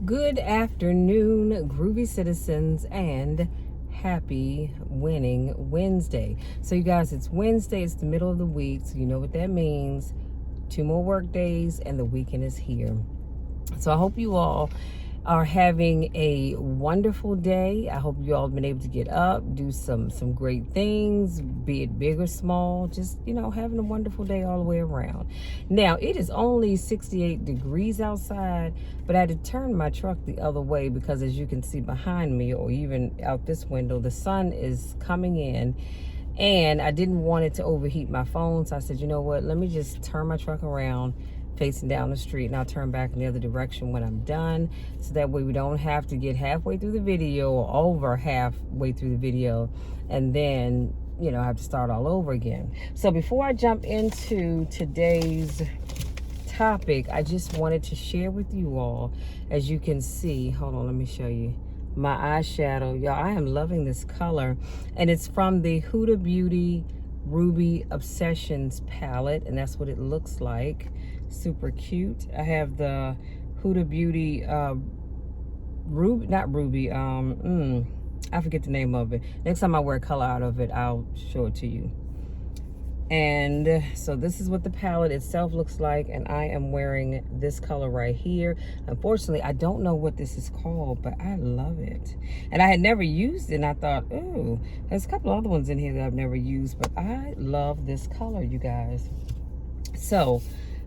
Good afternoon, groovy citizens, and happy winning Wednesday. So, you guys, it's Wednesday, it's the middle of the week, so you know what that means. 2 more work days, and the weekend is here. So, I hope you all are having a wonderful day. I hope you all have been able to get up, do some great things, be it big or small, just having a wonderful day all the way around. Now it is only 68 degrees outside, but I had to turn my truck the other way because, as you can see behind me or even out this window, the sun is coming in. And I didn't want it to overheat my phone, so I said, you know what, let me just turn my truck around facing down the street, and I'll turn back in the other direction when I'm done, so that way we don't have to get halfway through the video or over halfway through the video and then have to start all over again. So before I jump into today's topic, I just wanted to share with you all, as you can see, hold on, let me show you my eyeshadow. Y'all, I am loving this color, and it's from the Huda Beauty Ruby Obsessions palette, and that's what it looks like. Super cute. I have the Huda Beauty Ruby, not Ruby, I forget the name of it. Next time I wear a color out of it, I'll show it to you. And so this is what the palette itself looks like, and I am wearing this color right here. Unfortunately, I don't know what this is called, but I love it. And I had never used it, and I thought, ooh, there's a couple other ones in here that I've never used, but I love this color, you guys. So,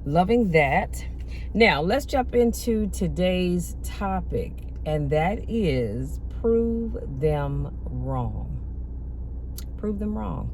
loving that. Now, let's jump into today's topic, and that is prove them wrong. Prove them wrong.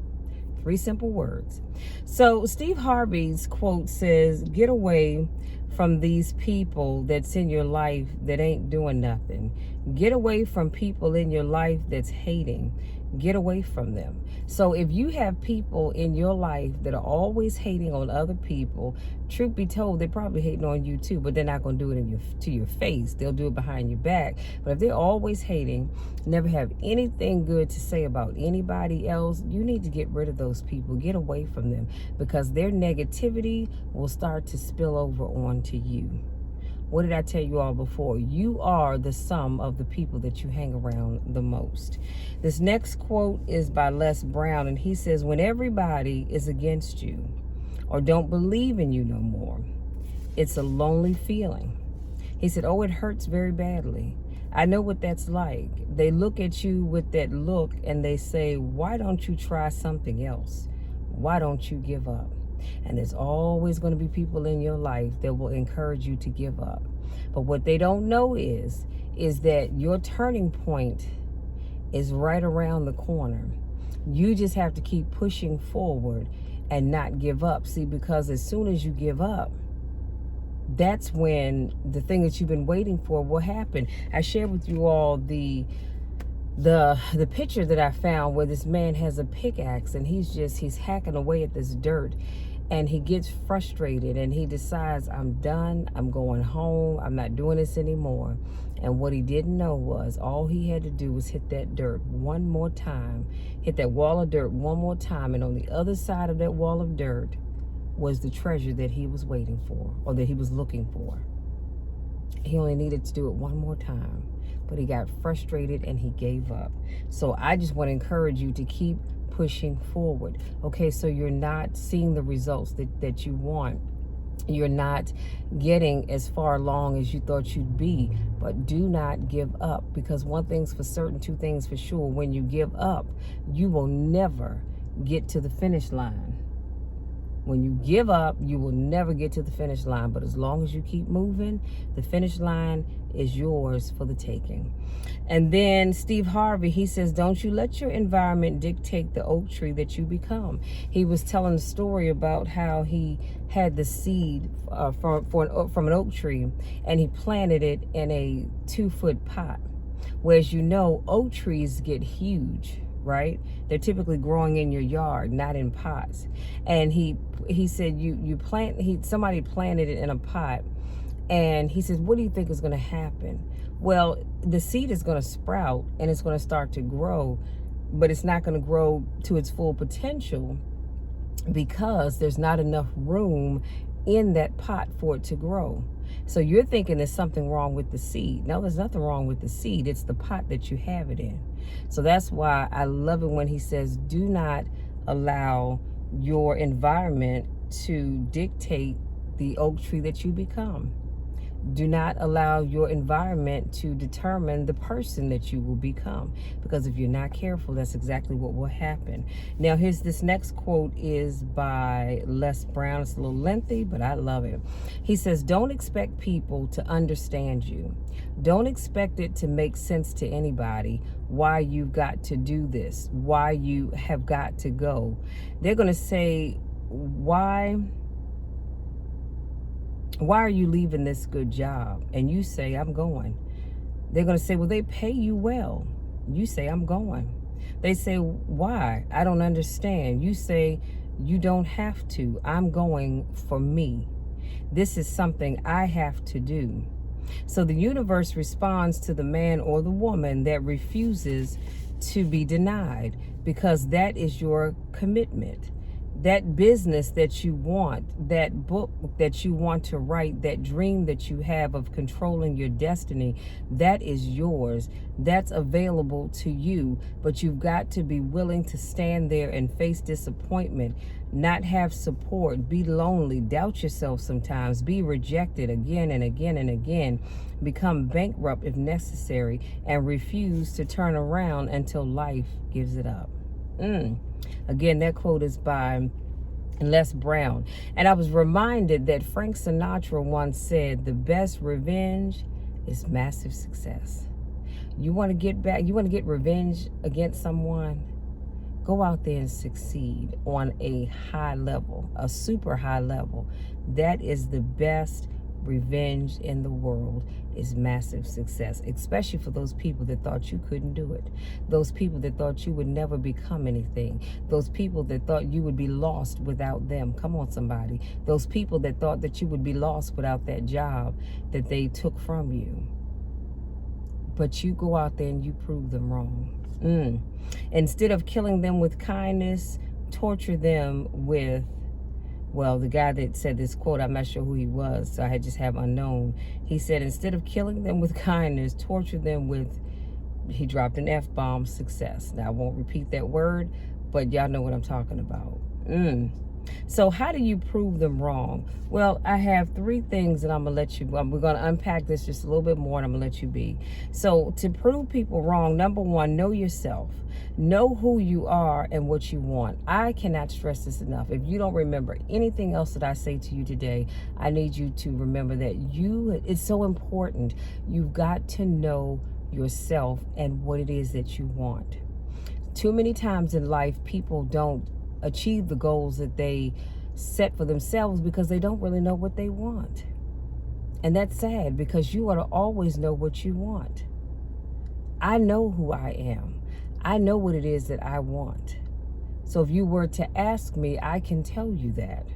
3 simple words. So Steve Harvey's quote says, get away from these people that's in your life that ain't doing nothing. Get away from people in your life that's hating. Get away from them. So if you have people in your life that are always hating on other people, truth be told, they're probably hating on you too, but they're not going to do it to your face. They'll do it behind your back. But if they're always hating, never have anything good to say about anybody else, you need to get rid of those people. Get away from them, because their negativity will start to spill over onto you. What did I tell you all before? You are the sum of the people that you hang around the most. This next quote is by Les Brown, and he says, when everybody is against you or don't believe in you no more, it's a lonely feeling. He said, oh, it hurts very badly. I know what that's like. They look at you with that look and they say, why don't you try something else? Why don't you give up? And there's always going to be people in your life that will encourage you to give up. But what they don't know is that your turning point is right around the corner. You just have to keep pushing forward and not give up. See, because as soon as you give up, that's when the thing that you've been waiting for will happen. I shared with you all the picture that I found where this man has a pickaxe and he's hacking away at this dirt, and he gets frustrated and he decides, I'm done, I'm going home, I'm not doing this anymore. And what he didn't know was all he had to do was hit that dirt one more time, hit that wall of dirt one more time, and on the other side of that wall of dirt was the treasure that he was waiting for, or that he was looking for. He only needed to do it one more time, but he got frustrated and he gave up. So I just want to encourage you to keep pushing forward. Okay, so you're not seeing the results that you want. You're not getting as far along as you thought you'd be, but do not give up, because one thing's for certain, 2 things for sure. When you give up, you will never get to the finish line. When you give up, you will never get to the finish line. But as long as you keep moving, the finish line is yours for the taking. And then Steve Harvey, he says, don't you let your environment dictate the oak tree that you become. He was telling a story about how he had the seed from an oak tree, and he planted it in a 2-foot pot. Whereas oak trees get huge, right? They're typically growing in your yard, not in pots. And he said somebody planted it in a pot, and he says, what do you think is going to happen? Well, the seed is going to sprout and it's going to start to grow, but it's not going to grow to its full potential because there's not enough room in that pot for it to grow. So you're thinking there's something wrong with the seed. No, there's nothing wrong with the seed. It's the pot that you have it in. So that's why I love it when he says, do not allow your environment to dictate the oak tree that you become. Do not allow your environment to determine the person that you will become, because if you're not careful, that's exactly what will happen. Now, here's this next quote is by Les Brown. It's a little lengthy, but I love it. He says, don't expect people to understand you. Don't expect it to make sense to anybody why you've got to do this, why you have got to go. They're going to say, why are you leaving this good job? And you say, I'm going. They're going to say, well, they pay you well. You say, I'm going. They say, why? I don't understand. You say, you don't have to. I'm going for me. This is something I have to do. So the universe responds to the man or the woman that refuses to be denied, because that is your commitment. That business that you want, that book that you want to write, that dream that you have of controlling your destiny, that is yours. That's available to you. But you've got to be willing to stand there and face disappointment, not have support, be lonely, doubt yourself sometimes, be rejected again and again and again, become bankrupt if necessary, and refuse to turn around until life gives it up. Again, that quote is by Les Brown. And I was reminded that Frank Sinatra once said, the best revenge is massive success. You want to get back, you want to get revenge against someone? Go out there and succeed on a high level, a super high level. That is the best revenge in the world, is massive success, especially for those people that thought you couldn't do it, those people that thought you would never become anything, those people that thought you would be lost without them. Come on, somebody. Those people that thought that you would be lost without that job that they took from you. But you go out there and you prove them wrong. Instead of killing them with kindness, torture them with, well, the guy that said this quote, I'm not sure who he was, so I just have unknown. He said, instead of killing them with kindness, torture them with, he dropped an F-bomb, success. Now, I won't repeat that word, but y'all know what I'm talking about. So how do you prove them wrong? Well, I have 3 things that I'm going to let you, we're going to unpack this just a little bit more, and I'm going to let you be. So to prove people wrong, number 1, know yourself. Know who you are and what you want. I cannot stress this enough. If you don't remember anything else that I say to you today, I need you to remember that it's so important. You've got to know yourself and what it is that you want. Too many times in life, people don't achieve the goals that they set for themselves because they don't really know what they want. And that's sad, because you ought to always know what you want. I know who I am. I know what it is that I want. So if you were to ask me, I can tell you that,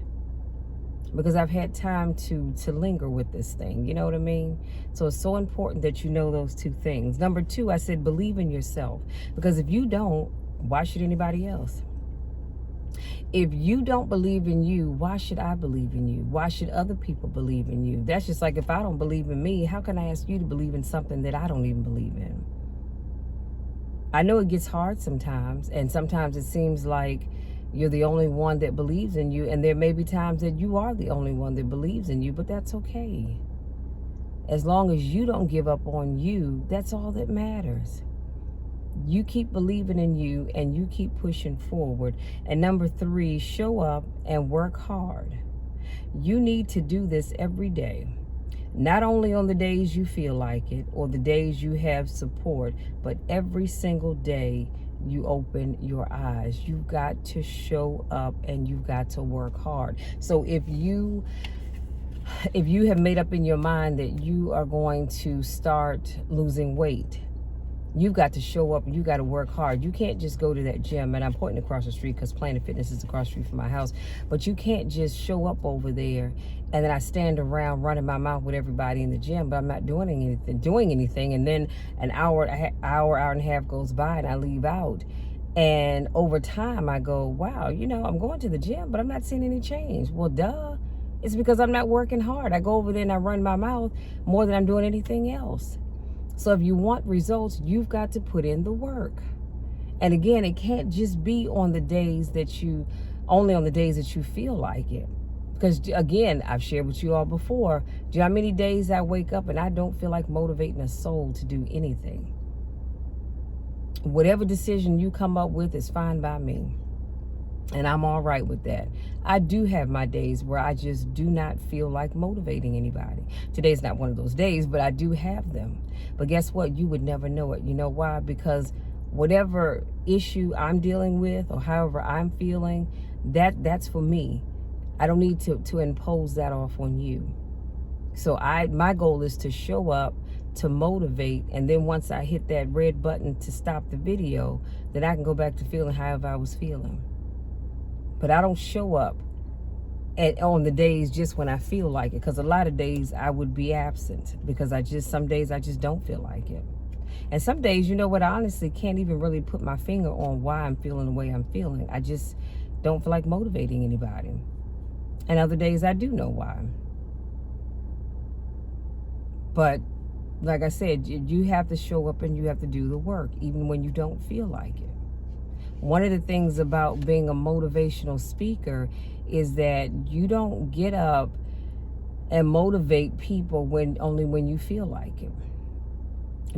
because I've had time to linger with this thing. You know what I mean? So it's so important that you know those 2 things. Number 2, I said believe in yourself, because if you don't, why should anybody else? If you don't believe in you, why should I believe in you? Why should other people believe in you? That's just like, if I don't believe in me, how can I ask you to believe in something that I don't even believe in? I know it gets hard sometimes, and sometimes it seems like you're the only one that believes in you, and there may be times that you are the only one that believes in you, but that's okay. As long as you don't give up on you, that's all that matters. You keep believing in you, and you keep pushing forward. And number 3, show up and work hard. You need to do this every day. Not only on the days you feel like it or the days you have support, but every single day you open your eyes. You've got to show up and you've got to work hard. So if you have made up in your mind that you are going to start losing weight, you've got to show up and you got to work hard. You can't just go to that gym, and I'm pointing across the street because Planet Fitness is across the street from my house, but you can't just show up over there and then I stand around running my mouth with everybody in the gym, but I'm not doing anything. And then an hour and a half goes by and I leave out. And over time I go, wow, I'm going to the gym, but I'm not seeing any change. Well, duh. It's because I'm not working hard. I go over there and I run my mouth more than I'm doing anything else. So if you want results, you've got to put in the work. And again, it can't just be on the days that you, only on the days that you feel like it. Because again, I've shared with you all before, do you know how many days I wake up and I don't feel like motivating a soul to do anything? Whatever decision you come up with is fine by me. And I'm all right with that. I do have my days where I just do not feel like motivating anybody. Today's not one of those days, but I do have them. But guess what? You would never know it. You know why? Because whatever issue I'm dealing with or however I'm feeling, that's for me. I don't need to impose that off on you. So my goal is to show up, to motivate, and then once I hit that red button to stop the video, then I can go back to feeling however I was feeling. But I don't show up on the days just when I feel like it, because a lot of days I would be absent because some days I just don't feel like it. And some days, you know what, I honestly can't even really put my finger on why I'm feeling the way I'm feeling. I just don't feel like motivating anybody. And other days I do know why. But like I said, you have to show up and you have to do the work, even when you don't feel like it. One of the things about being a motivational speaker is that you don't get up and motivate people only when you feel like it.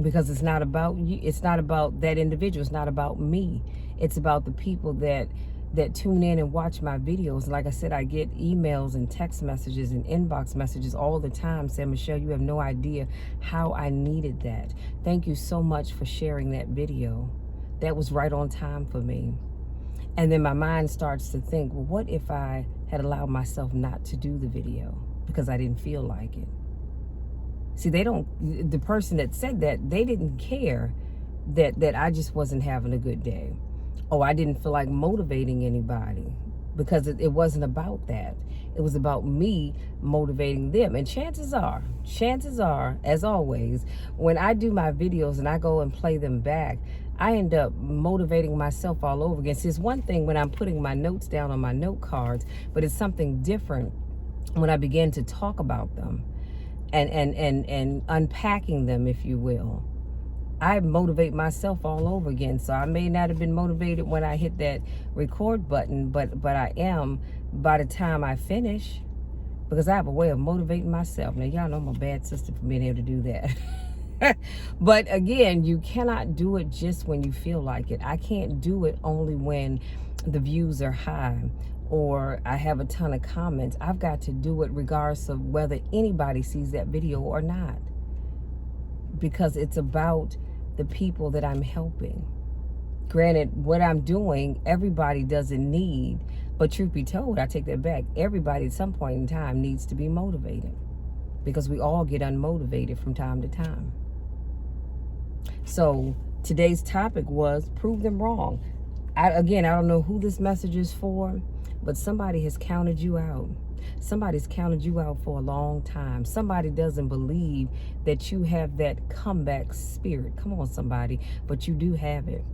Because it's not about you, it's not about that individual, it's not about me. It's about the people that tune in and watch my videos. Like I said, I get emails and text messages and inbox messages all the time saying, Michelle, you have no idea how I needed that. Thank you so much for sharing that video. That was right on time for me. And then my mind starts to think, well, what if I had allowed myself not to do the video because I didn't feel like it? See, the person that said that, they didn't care that I just wasn't having a good day. Oh, I didn't feel like motivating anybody, because it wasn't about that. It was about me motivating them. And chances are, as always, when I do my videos and I go and play them back, I end up motivating myself all over again. See, it's one thing when I'm putting my notes down on my note cards, but it's something different when I begin to talk about them and unpacking them, if you will. I motivate myself all over again. So I may not have been motivated when I hit that record button, but I am by the time I finish, because I have a way of motivating myself. Now, y'all know I'm a bad sister for being able to do that. But again, you cannot do it just when you feel like it. I can't do it only when the views are high or I have a ton of comments. I've got to do it regardless of whether anybody sees that video or not, because it's about the people that I'm helping. Granted, what I'm doing, everybody doesn't need, but truth be told, I take that back. Everybody at some point in time needs to be motivated, because we all get unmotivated from time to time. So today's topic was prove them wrong. I don't know who this message is for, but somebody has counted you out. Somebody's counted you out for a long time. Somebody doesn't believe that you have that comeback spirit. Come on, somebody, but you do have it.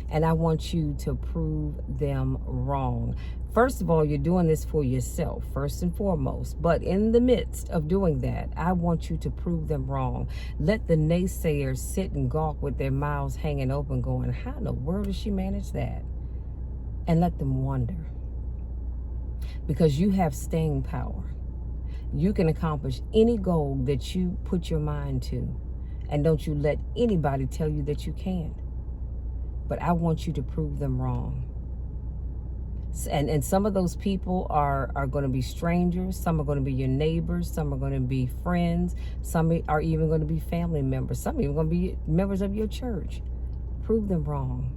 And I want you to prove them wrong. First of all, you're doing this for yourself, first and foremost. But in the midst of doing that, I want you to prove them wrong. Let the naysayers sit and gawk with their mouths hanging open going, how in the world does she manage that? And let them wonder. Because you have staying power. You can accomplish any goal that you put your mind to. And don't you let anybody tell you that you can't. But I want you to prove them wrong. And some of those people are going to be strangers. Some are going to be your neighbors. Some are going to be friends. Some are even going to be family members. Some are even going to be members of your church. Prove them wrong.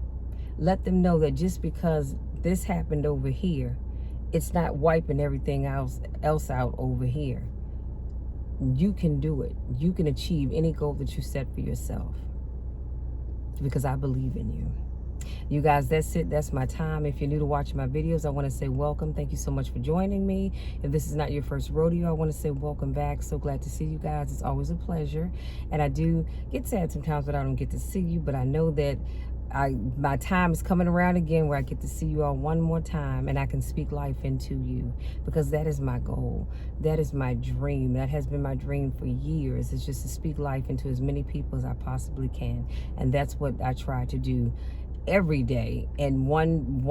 Let them know that just because this happened over here, it's not wiping everything else out over here. You can do it. You can achieve any goal that you set for yourself, because I believe in you. You guys, that's it. That's my time. If you're new to watching my videos, I want to say welcome. Thank you so much for joining me. If this is not your first rodeo, I want to say welcome back. So glad to see you guys. It's always a pleasure. And I do get sad sometimes that I don't get to see you, but I know that My time is coming around again where I get to see you all one more time and I can speak life into you, because that is my goal. That is my dream. That has been my dream for years. It's just to speak life into as many people as I possibly can. And that's what I try to do every day in one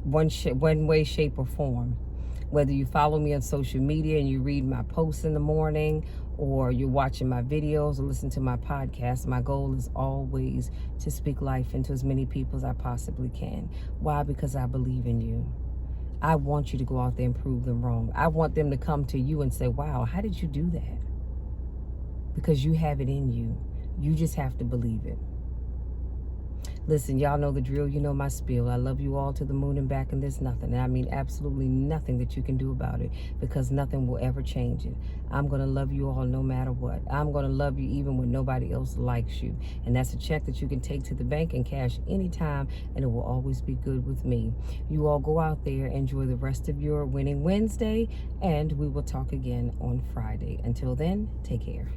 way, shape, or form. Whether you follow me on social media and you read my posts in the morning, or you're watching my videos or listen to my podcast, my goal is always to speak life into as many people as I possibly can. Why? Because I believe in you. I want you to go out there and prove them wrong. I want them to come to you and say, wow, how did you do that? Because you have it in you. You just have to believe it. Listen, y'all know the drill. You know my spiel. I love you all to the moon and back, and there's nothing, and I mean absolutely nothing that you can do about it, because nothing will ever change it. I'm going to love you all no matter what. I'm going to love you even when nobody else likes you. And that's a check that you can take to the bank and cash anytime, and it will always be good with me. You all go out there, enjoy the rest of your winning Wednesday, and we will talk again on Friday. Until then, take care.